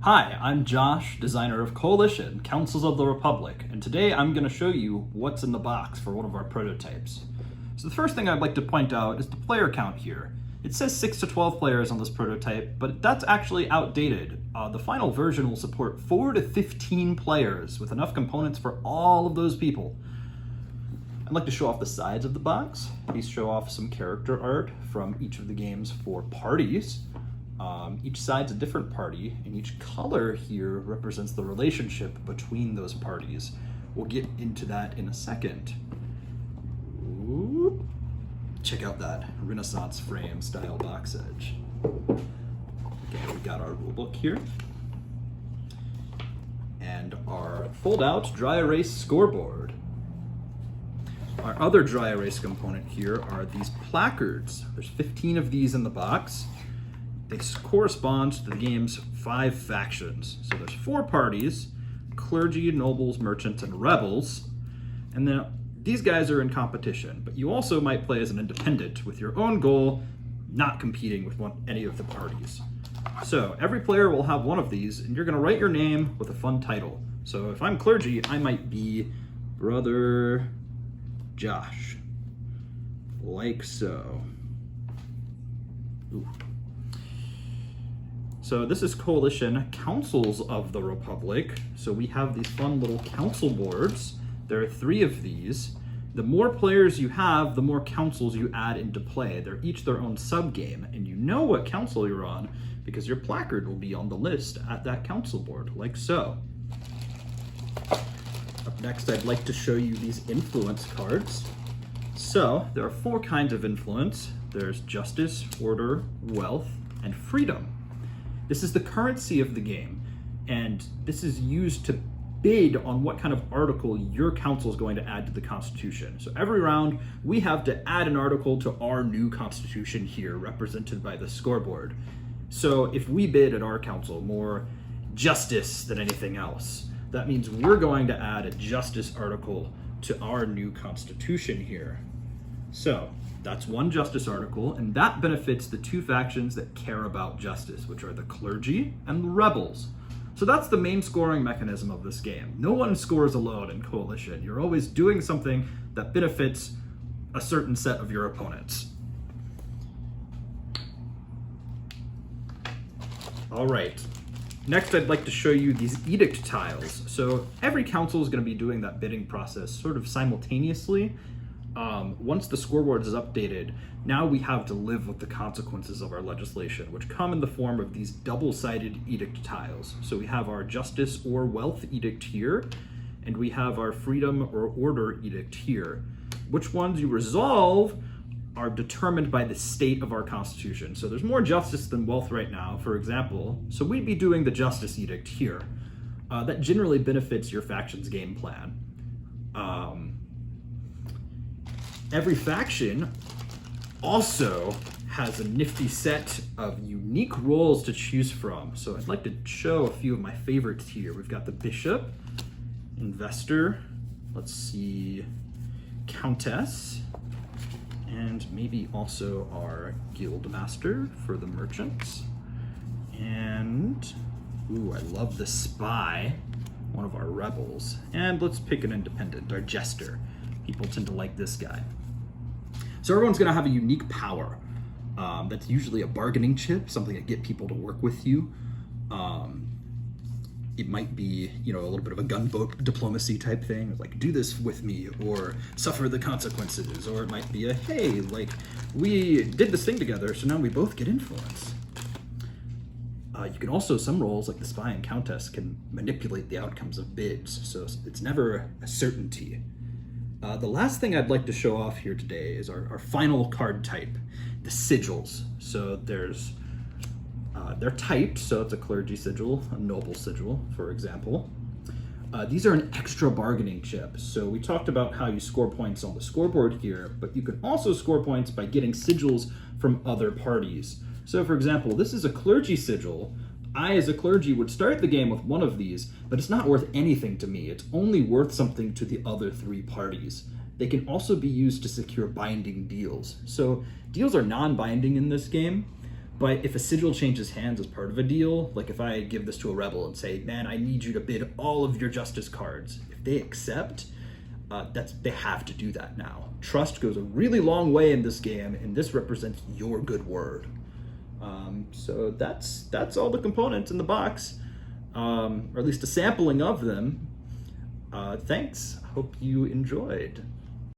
Hi, I'm Josh, designer of Coalition, Councils of the Republic, and today I'm going to show you what's in the box for one of our prototypes. So the first thing I'd like to point out is the player count here. It says 6 to 12 players on this prototype, but that's actually outdated. The final version will support 4 to 15 players with enough components for all of those people. I'd like to show off the sides of the box. These show off some character art from each of the game's 4 parties. Each side's a different party, and each color here represents the relationship between those parties. We'll get into that in a second. Ooh. Check out that Renaissance frame style box edge. Okay, we got our rulebook here. And our fold-out dry erase scoreboard. Our other dry erase component here are these placards. There's 15 of these in the box. They correspond to the game's 5 factions. So there's 4 parties: clergy, nobles, merchants, and rebels. And then these guys are in competition, but you also might play as an independent with your own goal, not competing with any of the parties. So every player will have one of these, and you're gonna write your name with a fun title. So if I'm clergy, I might be Brother Josh, like so. Ooh. So this is Coalition Councils of the Republic. So we have these fun little council boards. There are 3 of these. The more players you have, the more councils you add into play. They're each their own sub-game, and you know what council you're on because your placard will be on the list at that council board, like so. Up next, I'd like to show you these influence cards. So there are 4 kinds of influence. There's justice, order, wealth, and freedom. This is the currency of the game, and this is used to bid on what kind of article your council is going to add to the Constitution. So every round, we have to add an article to our new Constitution here, represented by the scoreboard. So if we bid at our council more justice than anything else, that means we're going to add a justice article to our new Constitution here. So that's 1 justice article, and that benefits the 2 factions that care about justice, which are the clergy and the rebels. So that's the main scoring mechanism of this game. No one scores alone in Coalition. You're always doing something that benefits a certain set of your opponents. All right. Next, I'd like to show you these edict tiles. So every council is going to be doing that bidding process sort of simultaneously. Once the scoreboard is updated, now we have to live with the consequences of our legislation, which come in the form of these double-sided edict tiles. So we have our justice or wealth edict here, and we have our freedom or order edict here. Which ones you resolve are determined by the state of our Constitution. So there's more justice than wealth right now, for example. So we'd be doing the justice edict here. That generally benefits your faction's game plan. Every faction also has a nifty set of unique roles to choose from. So I'd like to show a few of my favorites here. We've got the bishop, investor, let's see, countess, and maybe also our guild master for the merchants. And, ooh, I love the spy, one of our rebels. And let's pick an independent, our jester. People tend to like this guy. So everyone's gonna have a unique power. That's usually a bargaining chip, something to get people to work with you. It might be, a little bit of a gunboat diplomacy type thing, like do this with me or suffer the consequences. Or it might be a, hey, like we did this thing together, so now we both get influence. You can also, some roles like the spy and countess can manipulate the outcomes of bids. So it's never a certainty. The last thing I'd like to show off here today is our final card type, the sigils. So they're typed, so it's a clergy sigil, a noble sigil, for example. These are an extra bargaining chip. So we talked about how you score points on the scoreboard here, but you can also score points by getting sigils from other parties. So for example, this is a clergy sigil. I, as a clergy, would start the game with one of these, but it's not worth anything to me. It's only worth something to the other 3 parties. They can also be used to secure binding deals. So deals are non-binding in this game, But if a sigil changes hands as part of a deal, like if I give this to a rebel and say, man, I need you to bid all of your justice cards, if they accept, they have to do that now. Trust goes a really long way in this game, and this represents your good word. So that's all the components in the box, or at least a sampling of them. Thanks. Hope you enjoyed.